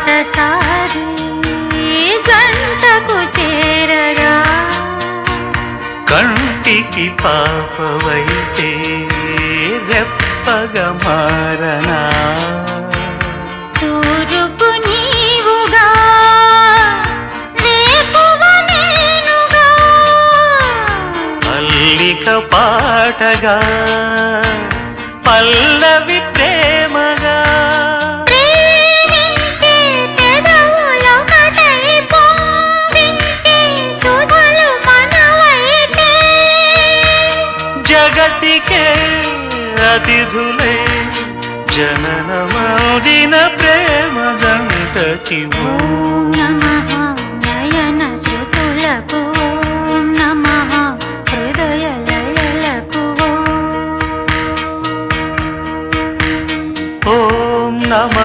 బాటసారి జంటకు చేరగా కంటికి పాపవైతే రెప్పగా మారనా తూరుపు నీవుగా రేపువ నేనుగా అల్లిక పాటగా పల్లవి ప్రేమగా ప్రేమించే పెదవులొకటై పొంగించే శుభలు మనవైతే జగతికే అతిథులే జననమౌదిన ప్రేమ జంటకి ఓం నమః నయన జ్యోతులకు ఓం నమః హృదయ లయలకు ఓం నమ